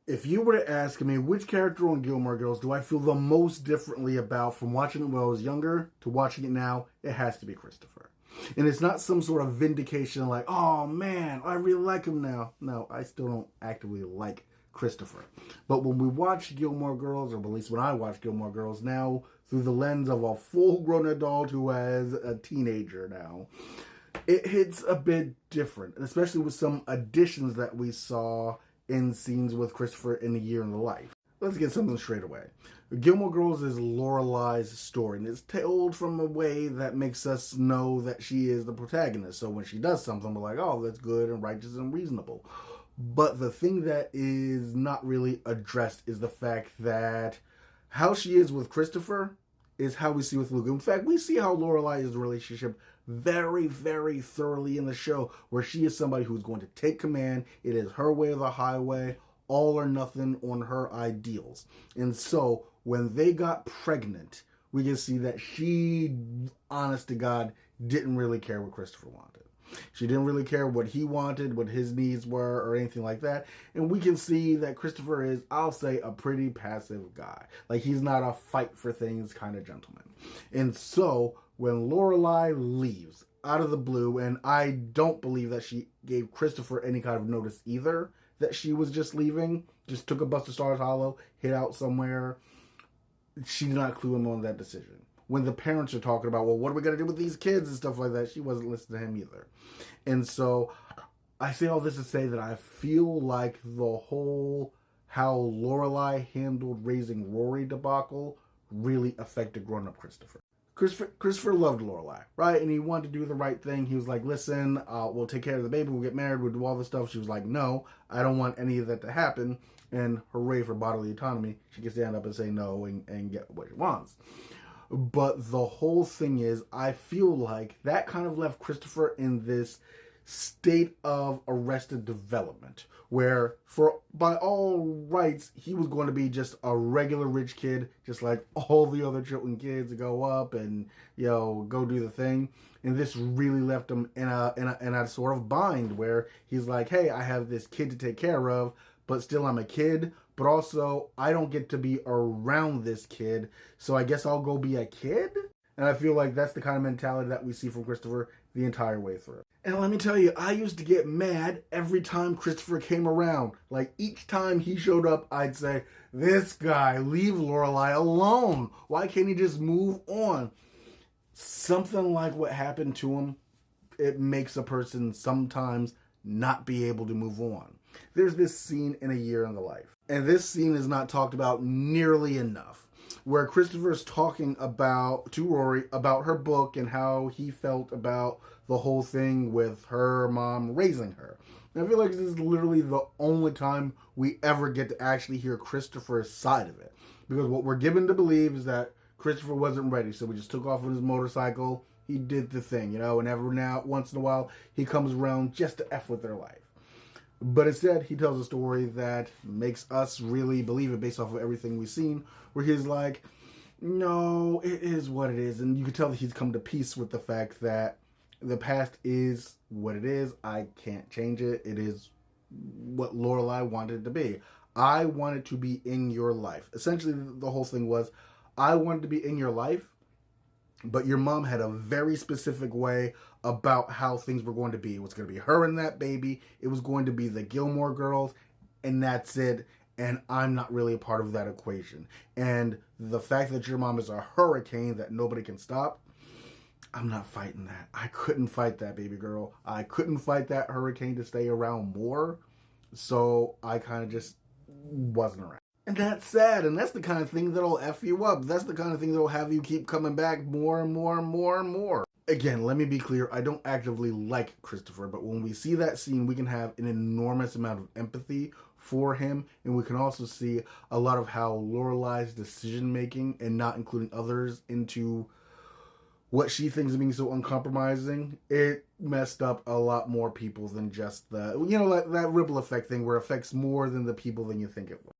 If you were to ask me which character on Gilmore Girls do I feel the most differently about from watching it when I was younger to watching it now, it has to be Christopher. And it's not some sort of vindication like, oh man, I really like him now. No, I still don't actively like Christopher. But when we watch Gilmore Girls, or at least when I watch Gilmore Girls now, through the lens of a full-grown adult who has a teenager now, it hits a bit different, especially with some additions that we saw in scenes with Christopher in A Year in the Life. Let's get something straight away. Gilmore Girls is Lorelai's story, and it's told from a way that makes us know that she is the protagonist. So when she does something, we're like, oh, that's good and righteous and reasonable. But the thing that is not really addressed is the fact that how she is with Christopher is how we see with Luke. In fact, we see how Lorelai is a relationship very, very thoroughly in the show, where she is somebody who's going to take command. It is her way or the highway, all or nothing on her ideals. And so when they got pregnant, we can see that she, honest to God, didn't really care what Christopher wanted. She didn't really care what he wanted, what his needs were, or anything like that. And we can see that Christopher is, I'll say, a pretty passive guy. Like, he's not a fight for things kind of gentleman. And so when Lorelai leaves out of the blue, and I don't believe that she gave Christopher any kind of notice either that she was just leaving, just took a bus to Stars Hollow, hid out somewhere. She did not clue him on that decision. When the parents are talking about, well, what are we going to do with these kids and stuff like that, she wasn't listening to him either. And so I say all this to say that I feel like the whole how Lorelai handled raising Rory debacle really affected grown-up Christopher. Christopher loved Lorelai, right? And he wanted to do the right thing. He was like, listen, we'll take care of the baby, we'll get married, we'll do all this stuff. She was like, no, I don't want any of that to happen. And hooray for bodily autonomy, she can stand up and say no and get what she wants. But the whole thing is, I feel like that kind of left Christopher in this state of arrested development, where by all rights, he was going to be just a regular rich kid, just like all the other children kids, go up and, go do the thing. And this really left him in a sort of bind where he's like, hey, I have this kid to take care of, but still I'm a kid, but also I don't get to be around this kid, so I guess I'll go be a kid? And I feel like that's the kind of mentality that we see from Christopher the entire way through. And let me tell you, I used to get mad every time Christopher came around. Like, each time he showed up, I'd say, this guy, leave Lorelai alone. Why can't he just move on? Something like what happened to him, it makes a person sometimes not be able to move on. There's this scene in A Year in the Life, and this scene is not talked about nearly enough, where Christopher's talking to Rory about her book and how he felt about the whole thing with her mom raising her. And I feel like this is literally the only time we ever get to actually hear Christopher's side of it, because what we're given to believe is that Christopher wasn't ready, so we just took off on his motorcycle, he did the thing, and every once in a while he comes around just to F with their life. But instead, he tells a story that makes us really believe it based off of everything we've seen, where he's like, no, it is what it is. And you can tell that he's come to peace with the fact that the past is what it is. I can't change it. It is what Lorelai wanted it to be. I wanted to be in your life. Essentially, the whole thing was, I wanted to be in your life, but your mom had a very specific way about how things were going to be. It was going to be her and that baby. It was going to be the Gilmore Girls, and that's it. And I'm not really a part of that equation. And the fact that your mom is a hurricane that nobody can stop, I'm not fighting that. I couldn't fight that, baby girl. I couldn't fight that hurricane to stay around more. So I kind of just wasn't around. And that's sad, and that's the kind of thing that'll F you up. That's the kind of thing that'll have you keep coming back more and more and more and more. Again, let me be clear, I don't actively like Christopher, but when we see that scene, we can have an enormous amount of empathy for him, and we can also see a lot of how Lorelai's decision-making, and not including others, into what she thinks of being so uncompromising, it messed up a lot more people than just that ripple effect thing where it affects more than the people than you think it would.